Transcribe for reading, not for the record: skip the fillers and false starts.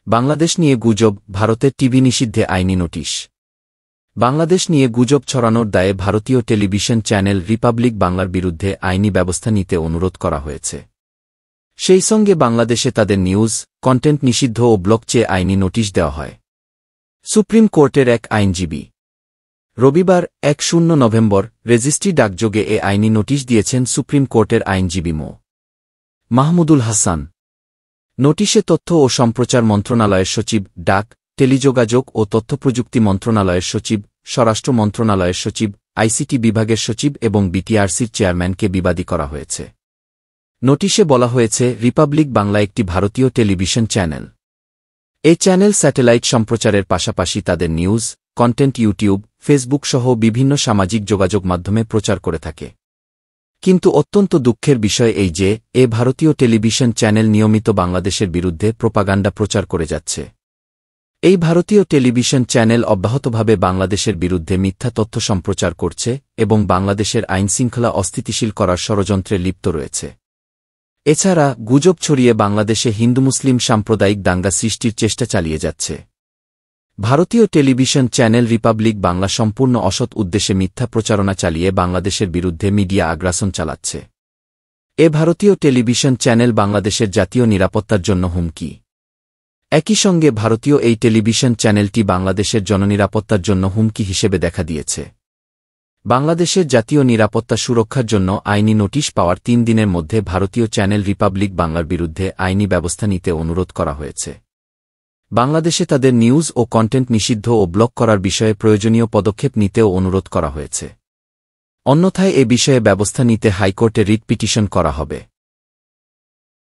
বাংলাদেশ নিয়ে গুজব, ভারতের টিভি নিষিদ্ধে আইনি নোটিশ। বাংলাদেশ নিয়ে গুজব ছড়ানোর দায়ে ভারতীয় টেলিভিশন চ্যানেল রিপাবলিক বাংলার বিরুদ্ধে আইনি ব্যবস্থা নিতে অনুরোধ করা হয়েছে। সেই সঙ্গে বাংলাদেশে তাদের নিউজ, কন্টেন্ট নিষিদ্ধ ও ব্লক চেয়ে আইনি নোটিশ দেওয়া হয়। সুপ্রিম কোর্টের এক আইনজীবী রবিবার ১ নভেম্বর রেজিস্ট্রি ডাকযোগে এ আইনি নোটিশ দিয়েছেন সুপ্রিম কোর্টের আইনজীবী মো. মাহমুদুল হাসান। নোটিশে তথ্য ও সম্প্রচার মন্ত্রণালয়ের সচিব, ডাক, টেলিযোগাযোগ ও তথ্যপ্রযুক্তি মন্ত্রণালয়ের সচিব, স্বরাষ্ট্র মন্ত্রণালয়ের সচিব, আইসিটি বিভাগের সচিব এবং বিটিআরসির চেয়ারম্যানকে বিবাদী করা হয়েছে। নোটিশে বলা হয়েছে, রিপাবলিক বাংলা একটি ভারতীয় টেলিভিশন চ্যানেল। এই চ্যানেল স্যাটেলাইট সম্প্রচারের পাশাপাশি তাদের নিউজ, কন্টেন্ট ইউটিউব, ফেসবুক সহ বিভিন্ন সামাজিক যোগাযোগ মাধ্যমে প্রচার করে থাকে। কিন্তু অত্যন্ত দুঃখের বিষয় এই যে, ভারতীয় টেলিভিশন চ্যানেল নিয়মিত বাংলাদেশের বিরুদ্ধে প্রোপাগান্ডা প্রচার করে যাচ্ছে। এই ভারতীয় টেলিভিশন চ্যানেল অব্যাহতভাবে বাংলাদেশের বিরুদ্ধে মিথ্যা তথ্য সম্প্রচার করছে এবং বাংলাদেশের আইনশৃঙ্খলা অস্থিতিশীল করার ষড়যন্ত্রে লিপ্ত রয়েছে। এছাড়া গুজব ছড়িয়ে বাংলাদেশে হিন্দু মুসলিম সাম্প্রদায়িক দাঙ্গা সৃষ্টির চেষ্টা চালিয়ে যাচ্ছে। ভারতীয় টেলিভিশন চ্যানেল রিপাবলিক বাংলা সম্পূর্ণ অসৎ উদ্দেশ্যে মিথ্যা প্রচারণা চালিয়ে বাংলাদেশের বিরুদ্ধে মিডিয়া আগ্রাসন চালাচ্ছে। ভারতীয় টেলিভিশন চ্যানেল বাংলাদেশের জাতীয় নিরাপত্তার জন্য হুমকি। একই সঙ্গে ভারতীয় এই টেলিভিশন চ্যানেলটি বাংলাদেশের জননিরাপত্তার জন্য হুমকি হিসেবে দেখা দিয়েছে। বাংলাদেশের জাতীয় নিরাপত্তা সুরক্ষার জন্য আইনি নোটিশ পাওয়ার ৩ দিনের মধ্যে ভারতীয় চ্যানেল রিপাবলিক বাংলার বিরুদ্ধে আইনি ব্যবস্থা নিতে অনুরোধ করা হয়েছে। বাংলাদেশে তাদের নিউজ ও কন্টেন্ট নিষিদ্ধ ও ব্লক করার বিষয়ে প্রয়োজনীয় পদক্ষেপ নিতেও অনুরোধ করা হয়েছে। অন্যথায় এ বিষয়ে ব্যবস্থা নিতে হাইকোর্টে রিট পিটিশন করা হবে।